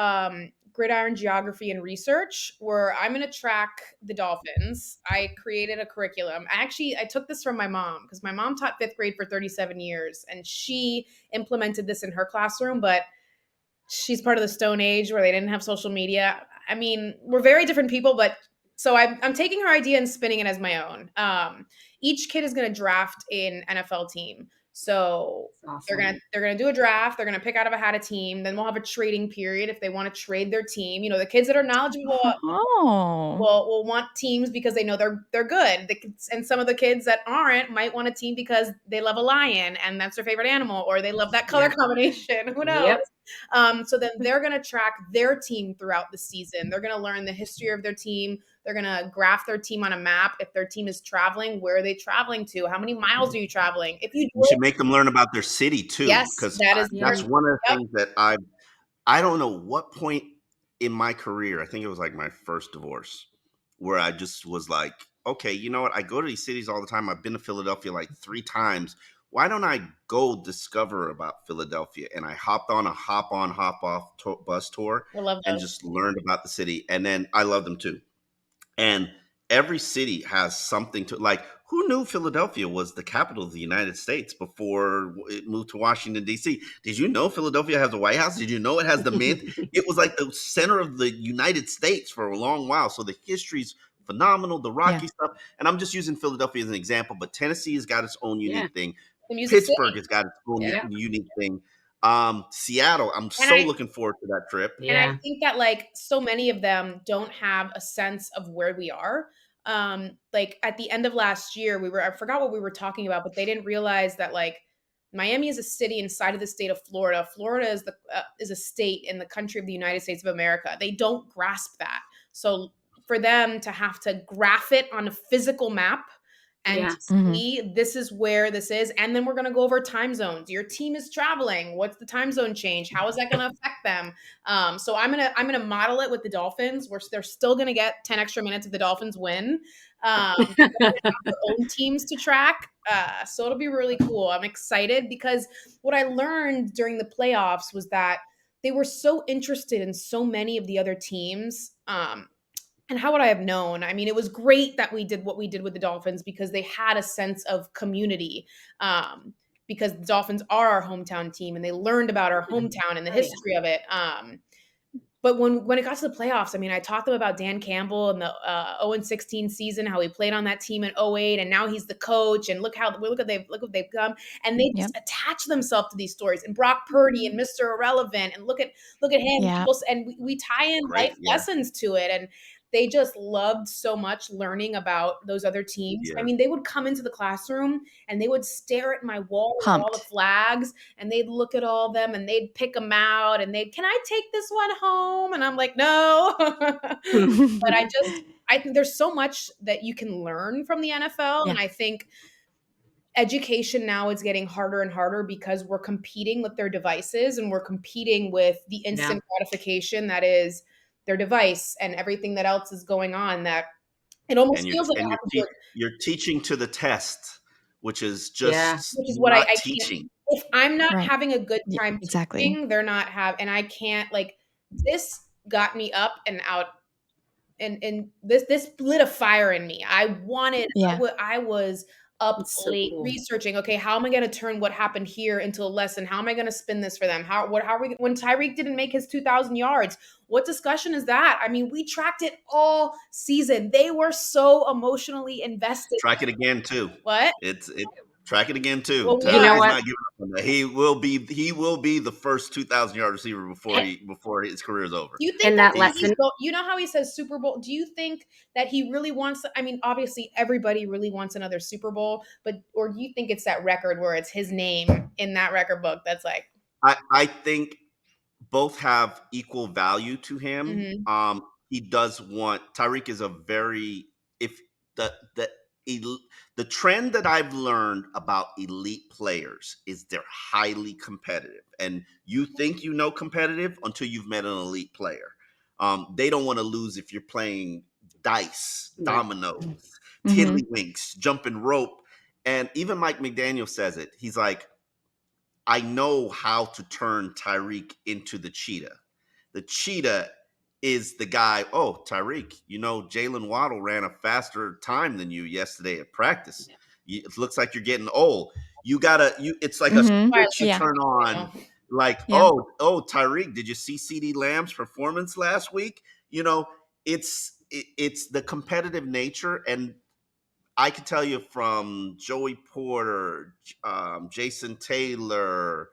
gridiron geography and research where I'm going to track the Dolphins. I created a curriculum. I took this from my mom because my mom taught fifth grade for 37 years and she implemented this in her classroom, but she's part of the Stone Age where they didn't have social media. I mean, we're very different people, but so I'm taking her idea and spinning it as my own. Each kid is going to draft an NFL team. So That's they're gonna awesome. they're gonna do a draft. They're gonna pick out of a hat a team. Then we'll have a trading period if they want to trade their team. The kids that are knowledgeable Oh. will want teams because they know they're good. And some of the kids that aren't might want a team because they love a lion and that's their favorite animal, or they love that color Yeah. combination. Who knows? Yep. So then they're going to track their team throughout the season. They're going to learn the history of their team. They're going to graph their team on a map. If their team is traveling, where are they traveling to? How many miles are you traveling? If you You should make them learn about their city too, yes, because that is that's Yeah. one of the yep. things that I don't know what point in my career, I think it was like my first divorce, where I just was like, okay, you know what? I go to these cities all the time. I've been to Philadelphia like 3 times. Why don't I go discover about Philadelphia? And I hopped on a hop on, hop off bus tour I love and those. just learned about the city. And then I love them too. And every city has something to like. Who knew Philadelphia was the capital of the United States before it moved to Washington, D.C.? Did you know Philadelphia has a White House? Did you know it has the Mint? It was like the center of the United States for a long while. So the history's phenomenal, the Yeah. Rocky stuff. And I'm just using Philadelphia as an example, but Tennessee has got its own Yeah. unique thing. The Music Pittsburgh City. has got its own Yeah. Yeah. unique thing. Seattle, I'm And so I looking forward to that trip. And I Yeah. think that like so many of them don't have a sense of where we are. Like at the end of last year, I forgot what we were talking about, but they didn't realize that like Miami is a city inside of the state of Florida. Florida is a state in the country of the United States of America. They don't grasp that. So for them to have to graph it on a physical map and Yeah. to Mhm. see this is where this is, and then we're going to go over time zones. Your team is traveling. What's the time zone change? How is that going to affect them? So I'm gonna model it with the Dolphins, where they're still gonna get 10 extra minutes if the Dolphins win. They're gonna have their own teams to track. So it'll be really cool. I'm excited because what I learned during the playoffs was that they were so interested in so many of the other teams. And how would I have known? I mean, it was great that we did what we did with the Dolphins because they had a sense of community. Because the Dolphins are our hometown team and they learned about our hometown and the Oh yeah. history of it. But when it got to the playoffs, I mean, I taught them about Dan Campbell and the 0-16 season, how he played on that team in '08, and now he's the coach. And look what they've come, and they Yep. just attach themselves to these stories. And Brock Purdy and Mr. Irrelevant, and look at him. Yeah. And we tie in Great. life Yeah. lessons to it, and they just loved so much learning about those other teams. I Yeah. mean, they would come into the classroom and they would stare at my wall with all the Pumped. flags, and they'd look at all of them and they'd pick them out, and can I take this one home? And I'm like, no. But I think there's so much that you can learn from the NFL. Yeah. And I think education now is getting harder and harder because we're competing with their devices, and we're competing with the instant gratification that is their device and everything that else is going on, that it almost feels like I have to do it, you're teaching to the test, which is Yeah. just which is what not I can't. teaching. If I'm not Right. having a good Yeah, time exactly. teaching, they're not and I can't, like, this got me up and out, and this lit a fire in me. Yeah. I was up It's so late cool. researching, okay, how am I going to turn what happened here into a lesson? How am I going to spin this for them? How are we, when Tyreek didn't make his 2,000 yards? What discussion is that? I mean, we tracked it all season. They were so emotionally invested. Track it again too. What? It's track it again too. Well, You know Tyreek is what? not giving up on that. He will be the first 2,000-yard receiver before his career is over. Do you think And that's that why lesson, you know how he says Super Bowl? Do you think that he really wants, I mean, obviously everybody really wants another Super Bowl, or do you think it's that record where it's his name in that record book that's like, I think both have equal value to him. mhm, He does want Tyreek is a very if the the trend that I've learned about elite players is they're highly competitive, and you think you know competitive until you've met an elite player. They don't want to lose if you're playing dice, right? dominoes, Mhm. tiddlywinks, jumping rope, and even Mike McDaniel says it. He's like, I know how to turn Tyreek into the cheetah. The cheetah is the guy. Oh, Tyreek, you know, Jalen Waddle ran a faster time than you yesterday at practice. It looks like you're getting old. It's like a Mhm. switch you Yeah. turn on. Like, Yeah. Tyreek, did you see CD Lamb's performance last week? You know, it's the competitive nature, and I can tell you from Joey Porter, Jason Taylor,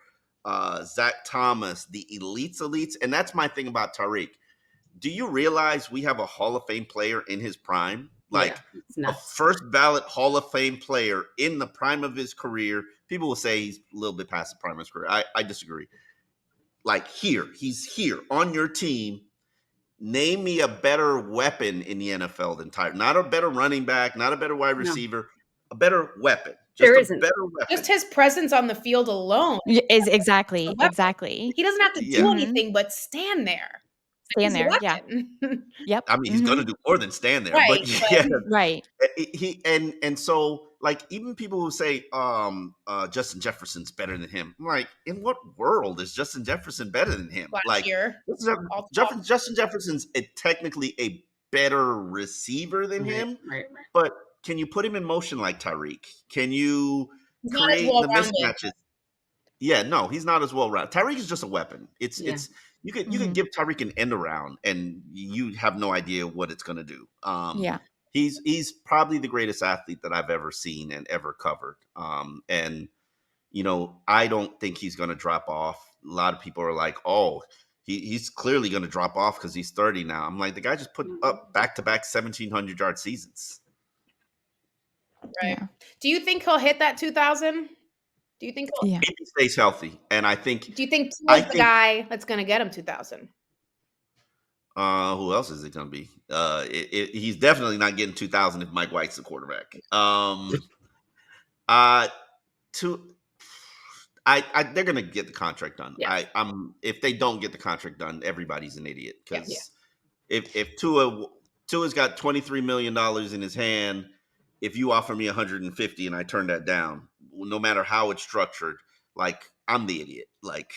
Zach Thomas, the elites, and that's my thing about Tyreek. Do you realize we have a Hall of Fame player in his prime? Yeah, Like it's a nuts. first ballot Hall of Fame player in the prime of his career. People will say he's a little bit past the prime of his career. I disagree. Like he's here on your team. Name me a better weapon in the NFL than Tyreek. Not a better running back, not a better wide No, receiver, a better weapon. Just there a isn't. better just weapon. his presence on the field alone Is is a exactly. weapon. Exactly. He doesn't have to do Yeah. Mhm. anything but stand there. Stand He's a there. Yeah. weapon. Yep. I mean, he's going Mhm. to do more than stand there, Right. but But yeah, Right. he and so like even people who say Justin Jefferson's better than him. I'm like, in what world is Justin Jefferson better than him? last Like year, all talk. Justin Jefferson's technically a better receiver than Right, him, right. but can you put him in motion like Tyreek? Can you He's not as create well the rounded. mismatches? Yeah, no, he's not as well rounded. Tyreek is just a weapon. Yeah. You could Mhm. give Tyreek an end around and you have no idea what it's going to do. Yeah. He's probably the greatest athlete that I've ever seen and ever covered. And you know, I don't think he's going to drop off. A lot of people are like, "Oh, he's clearly going to drop off because he's 30 now." I'm like, the guy just put up back-to-back 1,700-yard seasons. Right. Yeah. Do you think he'll hit that 2,000? Do you think Yeah. If he stays healthy, and do you think I Tua's the think guy that's going to get him 2,000? Who else is it going to be? He's definitely not getting 2,000 if Mike White's the quarterback. Uh, to they're going to get the contract done. Yes. If they don't get the contract done, everybody's an idiot Yeah. because if Tua's got $23 million in his hand, if you offer me 150 and I turn that down, no matter how it's structured, like I'm the idiot. Like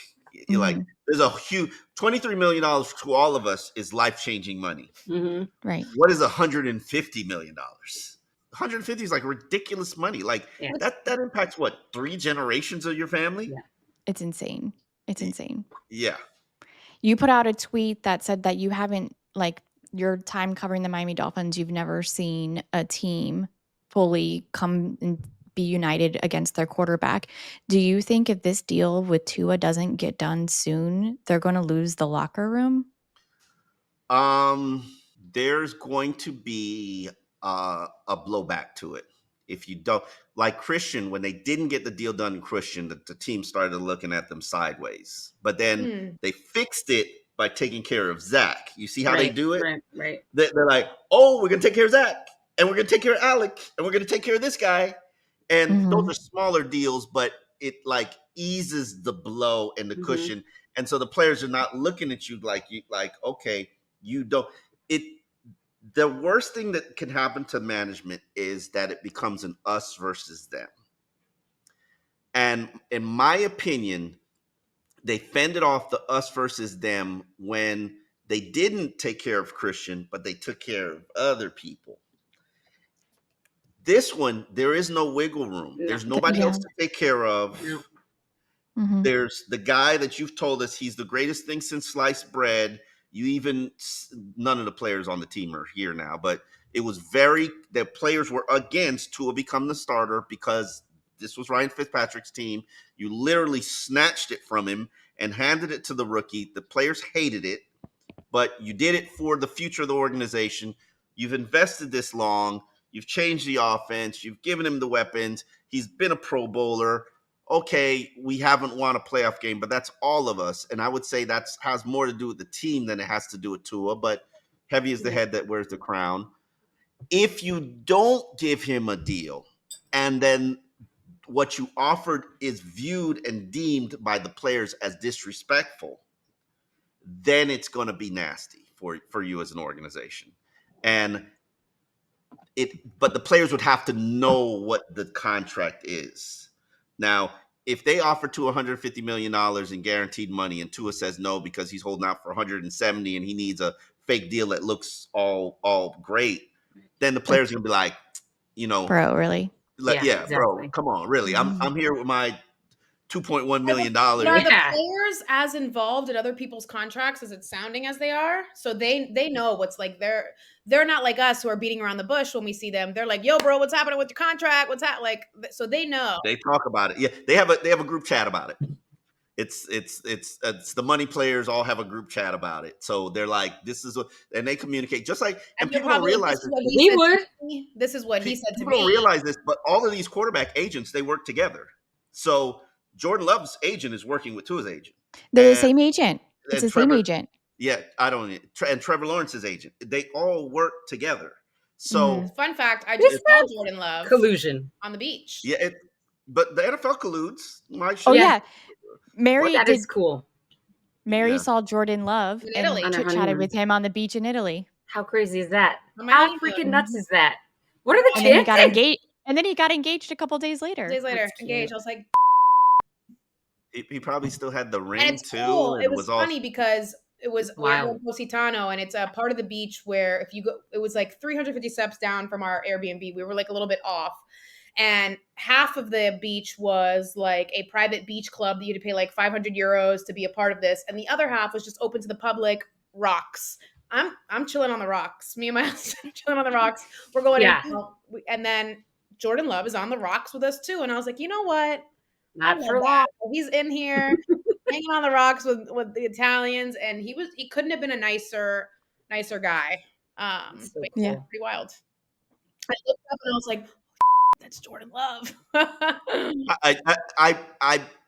you're like Mhm. there's a huge $23 million to all of us is life changing money. Mm-hmm. Right. What is $150 million? 150 is like ridiculous money. Like Yeah. that impacts what 3 generations of your family? Yeah. It's insane. It's Y- insane. Yeah. You put out a tweet that said that you haven't, like, your time covering the Miami Dolphins, you've never seen a team fully come and be united against their quarterback. Do you think if this deal with Tua doesn't get done soon, they're going to lose the locker room? There's going to be a blowback to it if you don't, like Christian, when they didn't get the deal done in Christian, the team started looking at them sideways. But then they fixed it by taking care of Zach. You see how they Right, do it? right. They're like, oh, we're gonna take care of Zach, and we're gonna take care of Alec, and we're gonna take care of this guy. And those Mhm. are smaller deals, but it like eases the blow and the Mhm. cushion. And so the players are not looking at you like, okay, you don't it the worst thing that can happen to management is that it becomes an us versus them. And in my opinion, they fended off the us versus them when they didn't take care of Christian, but they took care of other people. This one, there is no wiggle room. No, There's nobody Yeah. else to take care of. no. Mhm. There's the guy that you've told us he's the greatest thing since sliced bread. You even none of the players on the team are here now, but it was the players were against Tua become the starter because this was Ryan Fitzpatrick's team. You literally snatched it from him and handed it to the rookie. The players hated it, but you did it for the future of the organization. You've invested this long. You've changed the offense. You've given him the weapons. He's been a Pro Bowler. Okay, we haven't won a playoff game, but that's all of us. And I would say that has more to do with the team than it has to do with Tua, but heavy is the head that wears the crown. If you don't give him a deal and then what you offered is viewed and deemed by the players as disrespectful, then it's going to be nasty for you as an organization. And but the players would have to know what the contract is. Now, if they offer to $150 million in guaranteed money and Tua says no because he's holding out for 170 and he needs a fake deal that looks all great, then the players are going to be like, you know, Bro, really? Yeah, yeah, bro, exactly. come on, really. I'm here with my $2.1 million. But are the Yeah. players as involved in other people's contracts as it's sounding as they are? So they know what's like they're not like us who are beating around the bush when we see them. They're like, "Yo, bro, what's happening with your contract? What's that like?" So they know. They talk about it. Yeah, they have a group chat about it. It's the money players all have a group chat about it. So they're like, this is what, and they communicate just like, and And they're people don't probably like, "This realize is this. what he We said to would. me. This is what he said to People don't me." realize this, but all of these quarterback agents, they work together. So Jordan Love's agent is working with Tua's agent, They're the and same agent. It's and the same Trevor, agent. yeah, I don't, and Trevor Lawrence's agent. They all work together. Mhm. So Fun fact: I just Is saw that Jordan Love collusion? on the beach. yeah, but the NFL colludes. Why Oh, should Yeah, yeah. what? Mary that is did cool. Mary Yeah, saw Jordan Love In and Italy. On her chit-chatted honeymoon. with him on the beach in Italy. How crazy is that? On my How freaking honeymoon. nuts Mhm. is that? What are the And then he got chances? engaged a couple days later. Days later, That's engaged. cute. I was like, he probably still had the and ring it's too, cool. It and was was all. funny because It's we were wild. in Positano, and it's a part of the beach where if you go, it was like 350 steps down from our Airbnb. We were like a little bit off, and half of the beach was like a private beach club that you had to pay like 500 euros to be a part of this, and the other half was just open to the public. Rocks. I'm chilling on the rocks. Me and my husband are chilling on the rocks. We're going in, Yeah, and then Jordan Love is on the rocks with us too. And I was like, you know what? I not love for long. that. So he's in here hanging on the rocks with the Italians, and he couldn't have been a nicer guy. It's so But Yeah. cool. pretty wild. I looked up and I was like, that's Jordan Love.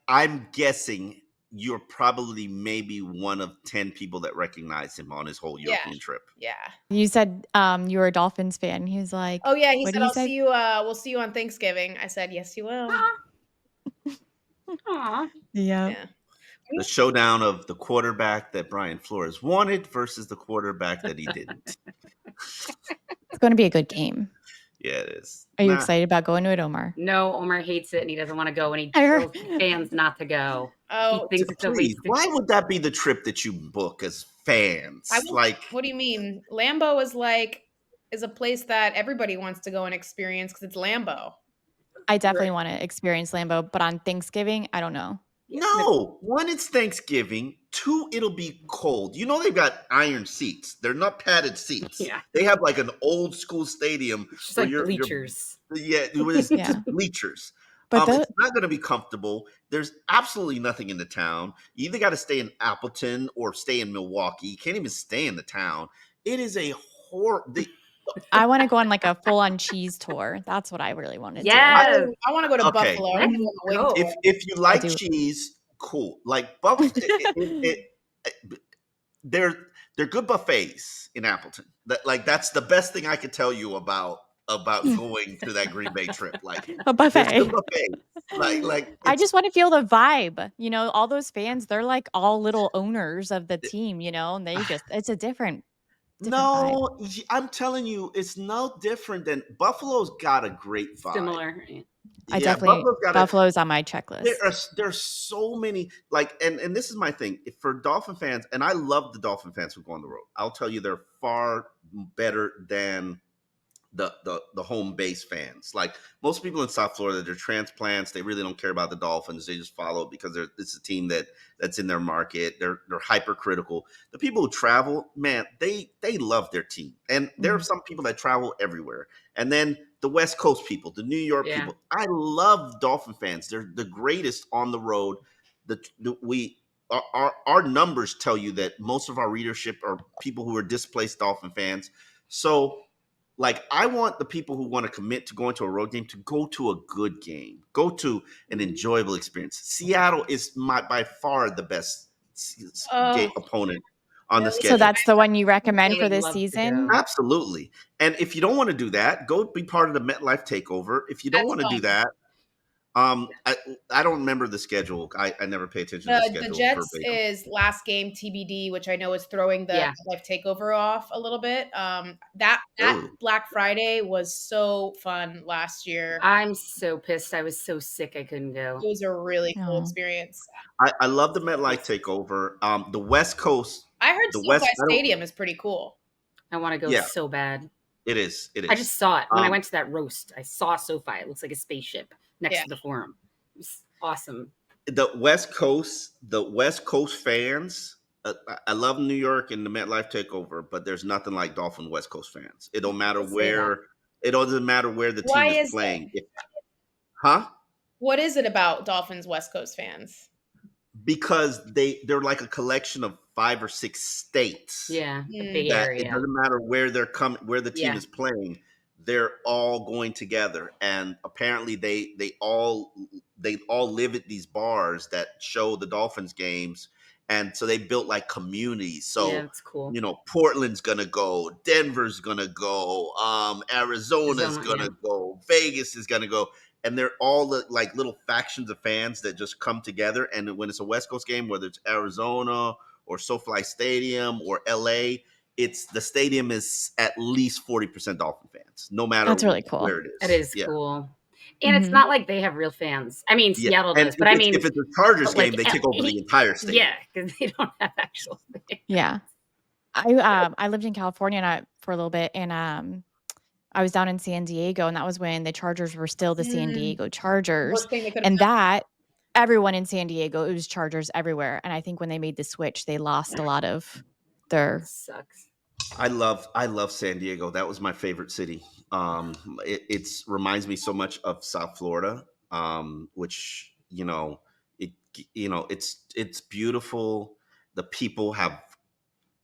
I'm guessing you're probably maybe one of 10 people that recognize him on his whole Yeah. European trip. Yeah. You said, you were a Dolphins fan. He was like, Oh yeah, he what said, did he "I'll say? see you. We'll see you on Thanksgiving." I said, "Yes, you will." Aw. Yeah. Yeah. The showdown of the quarterback that Brian Flores wanted versus the quarterback that he didn't. It's going to be a good game. Yeah, it is. Are you Nah, excited about going to it, Omar? No, Omar hates it and he doesn't want to go and he I heard. tells fans not to go. He Oh, thinks it's a please. waste of Why would that be the trip that you book as fans? I would. Like, What do you mean? Lambeau is a place that everybody wants to go and experience because it's Lambeau. I definitely want to experience Lambeau, but on Thanksgiving, I don't know. No, one, it's Thanksgiving. Two, it'll be cold. You know they've got iron seats. They're not padded seats. Yeah. They have like an old school stadium It's just where like you're bleachers. yeah, it was just Yeah. bleachers. But the It's not going to be comfortable. There's absolutely nothing in the town. You either got to stay in Appleton or stay in Milwaukee. You can't even stay in the town. It is a horror. I wanna go on, like, a full-on cheese tour. That's what I really wanna do. I, Yes. I want to go to okay, Buffalo. I want Let's to go on a wing go. tour. if you I like do. cheese, cool. Like buff, they're they're good buffets in Appleton. That's the best thing I could tell you about going to that Green Bay trip. Like A there's good buffet. buffets. Like I it's just wanna feel the vibe, all those fans, they're, like, all little owners of the team, and they just it's a different vibe. no, I'm telling you, it's no different than Buffalo's got a great vibe. Similar. I Yeah, definitely Buffalo's got a Buffalo's on my there are checklist. there's so many like and this is my thing for Dolphin fans, and I love the Dolphin fans who go on the road. I'll tell you, they're far better than the home base fans. Like most people in South Florida, they're transplants. They really don't care about the Dolphins. They just follow it because it's a team that's in their market. They're hypercritical. The people who travel, man, they love their team. And there are Mhm. some people that travel everywhere. And then the West Coast people, the New York Yeah. people. I love Dolphin fans. They're the greatest on the road. We our numbers tell you that most of our readership are people who are displaced Dolphin fans. So like I want the people who want to commit to going to a road game to go to a good game, go to an enjoyable experience. Seattle is by far the best Oh, opponent on the really? So schedule. that's the one you recommend for They this love to season? go. Absolutely. And if you don't want to do that, go be part of the MetLife takeover. If you don't That's want to do fun. that, I don't remember the schedule. I never pay attention to the The schedule Jets verbatim. is last game TBD, which I know is throwing the Yeah. life takeover off a little bit. That Really? Black Friday was so fun last year. I'm so pissed. I was so sick I couldn't It go. was a really cool Oh. experience. I love the MetLife takeover. The West Coast, I heard the West, SoFi I don't, Stadium is pretty cool. I want to go yeah, so bad. it is. It I is. just saw it when I Um, went to that roast. I saw SoFi. It looks like a spaceship next Yeah. to the forum. It was awesome. the West Coast fans. I love New York and the MetLife takeover, but there's nothing like Dolphin West Coast fans. It don't matter I'll say that. where. It doesn't matter where the Why team is is playing. it? Huh? What is it about Dolphins West Coast fans? Because they're like a collection of 5 or 6 states. Yeah, the Mm. big That it area. doesn't matter where they're coming, where the team Yeah, is playing. They're all going together, and apparently they all live at these bars that show the Dolphins games, and so they built like communities. yeah, So it's cool. Portland's gonna go, Denver's gonna go, Arizona's Arizona, yeah, gonna go, Vegas is gonna go, and they're all like little factions of fans that just come together. And when it's a West Coast game, whether it's Arizona or SoFi Stadium or LA, it's the stadium is at least 40% Dolphin fans, no matter That's really cool. where it it is. is Yeah, cool. And it's Mhm. not like they have real fans. I mean, yeah. Seattle And does, but I mean, if it's a Chargers but like, game, they take over the entire stadium. yeah, because they don't have actual fans. Yeah. I lived in California for a little bit, and, I was down in San Diego, and that was when the Chargers were still the San Mm. Diego Chargers, Worst thing that could and have that everyone in San Diego, it was Chargers everywhere, and I think when they made the switch, they lost a lot of That their sucks. I love San Diego. That was my favorite city. It's reminds me so much of South Florida, which it it's beautiful. The people have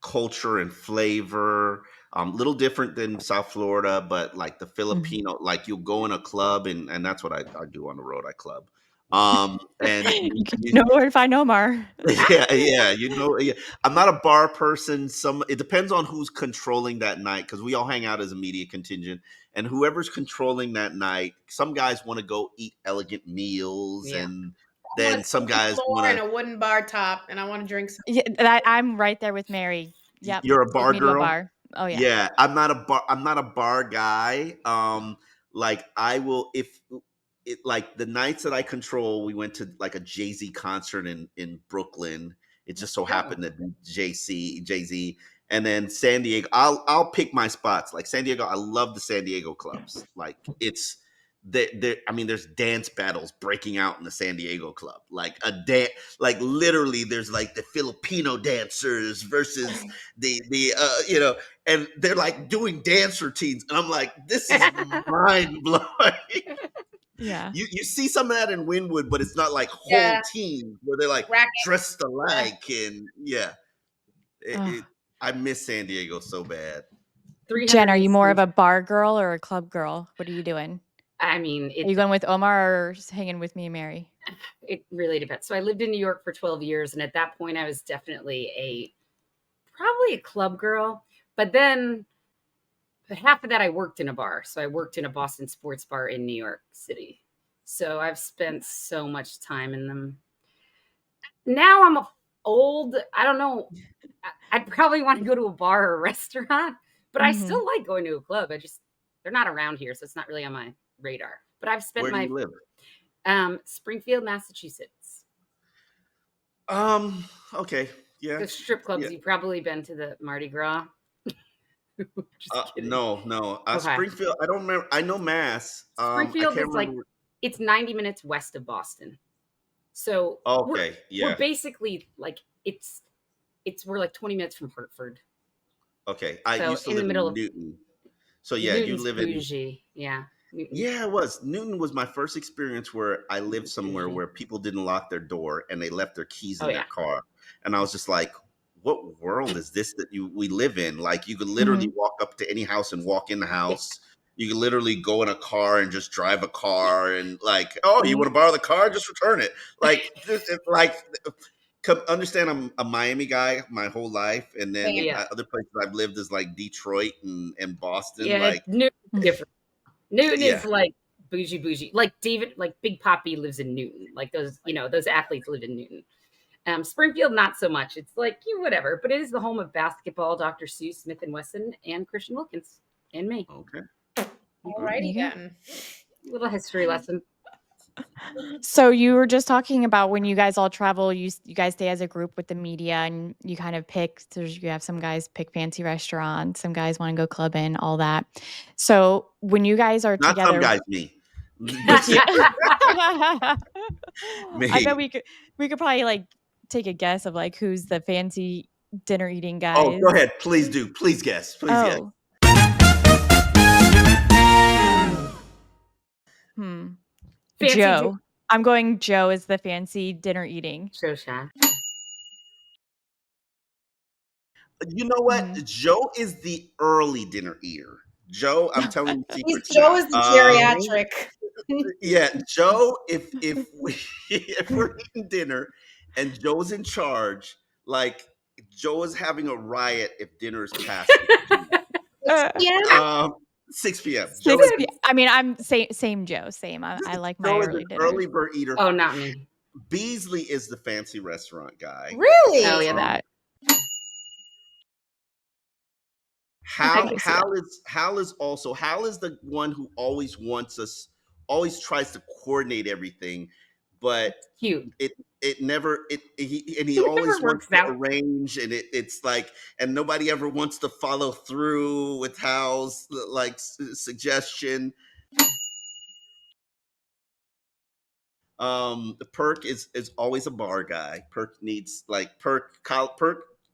culture and flavor. Little different than South Florida, but like the Mhm. Filipino, like you'll go in a club, and that's what I do on the road. I club, and You know where to find Omar. yeah, yeah. I'm not a bar person. It depends on who's controlling that night because we all hang out as a media contingent, and whoever's controlling that night, some guys want to go eat elegant meals, Yeah. and I want a then some silky guys floor want and to. a wooden bar top, and I want to drink some. Yeah, I'm right there with Mary. Yep, You're a take bar me to a girl. bar. Oh, yeah. Yeah, I'm not a bar guy. Like I will if it like the nights that I control, we went to like a Jay-Z concert in Brooklyn. It just so Oh, happened that Jay-Z, and then San Diego. I'll pick my spots. Like San Diego, I love the San Diego clubs. Like I mean, there's dance battles breaking out in the San Diego club. Like like literally, there's like the Filipino dancers versus the and they're like doing dance routines, and I'm like, this is mind blowing. Yeah. You see some of that in Wynwood, but it's not like whole Yeah. teams where they're like Racket. dressed alike, and Ugh. I miss San Diego so bad. Jen, are you more of 360 a bar girl or a club girl? What are you doing? I mean, Are you going with Omar or just hanging with me and Mary? it really depends. So I lived in New York for 12 years, and at that point I was definitely probably a club girl. But then half of that I worked in a bar. So I worked in a Boston sports bar in New York City. So I've spent so much time in them. Now I'm old. I don't know. I'd probably want to go to a bar or a restaurant, but I still like going to a club. They're not around here, so it's not really on my radar. But I've spent Where do you live? Springfield, Massachusetts. Okay, yeah, The strip clubs. yeah. You've probably been to the Mardi Gras. Just kidding. No. Okay. Springfield. I don't remember. I know Mass. I Springfield can't is like remember. it's 90 minutes west of Boston. So Okay, we're yeah. basically like we're like 20 minutes from Hartford. Okay, I So used to in the live middle in of Newton. So yeah, you Newton's live in. bougie. Yeah. Newton. Yeah, it was. Newton was my first experience where I lived somewhere Bougie. where people didn't lock their door and they left their keys in Oh their yeah. car, and I was just like, "What world is this that we live in?" Like, you could literally Mhm. walk up to any house and walk in the house. You could literally go in a car and just drive a car, and like, oh, you want to borrow the car? Just return it. Like, understand, I'm a Miami guy my whole life, and then Yeah. other places I've lived is like Detroit and Boston. Yeah. Like, Newton's different. Newton yeah, is like bougie. Like David, like Big Poppy lives in Newton. Like those athletes live in Newton. Springfield, not so much. It's like whatever, but it is the home of basketball, Dr. Seuss, Smith and Wesson, and Christian Wilkins, and me. okay. Alrighty There you go. then. Little history lesson. So you were just talking about when you guys all travel, you guys stay as a group with the media, and you kind of pick. So you have some guys pick fancy restaurants, some guys want to go clubbing, all that. So when you guys are Not some together, guys, me. just you. I bet Me. we could probably like take a guess of like who's the fancy dinner eating Oh, guys. go ahead. Please do. Please guess. Please guess. Oh. Fancy Joe. I'm going Joe is the fancy dinner eating. show shot. You know what? Joe is the early dinner eater. Joe, I'm telling you secrets Joe now. is the geriatric. Yeah, Joe. If we if we're eating dinner and Joe's in charge, like, Joe is having a riot if dinner is past 6 p.m. Yeah. 6 p.m. 6 p.m. I mean, I'm same Joe, same. I like my Joe is early an dinner. early bird eater. Oh, not me. Beasley is the fancy restaurant guy. Really? Hell yeah. That. Hal is also the one who always tries to coordinate everything, but Cute. it never he It always never wants works to out. arrange, and it's like, and nobody ever wants to follow through with Hal's like suggestion. Perk is always a bar guy. Perk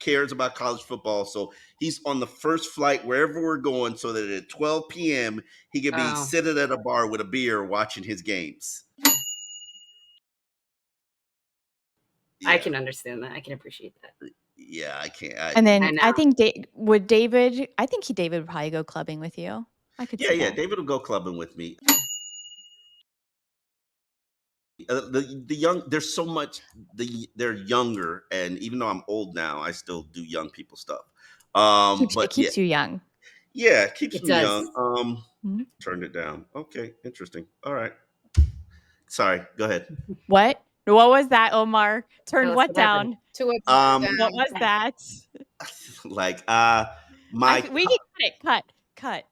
cares about college football, so he's on the first flight wherever we're going, so that at 12 p.m. he could be Oh. sitting at a bar with a beer watching his games. I Yeah, can understand that. I can appreciate that. yeah, I can't. And then I I know. think David would probably go clubbing with you. I could see Yeah, that. David will go clubbing with me. The young, there's so much. They're younger, and even though I'm old now, I still do young people stuff. It But yeah, keeps you young. yeah, it keeps It me does. young. Mhm. Turned it down. Okay, interesting. All right. Sorry, go ahead. What? What was that, Omar? Tell Turn us what what happened. down? To a What was that? Like, my We can cut it. Cut.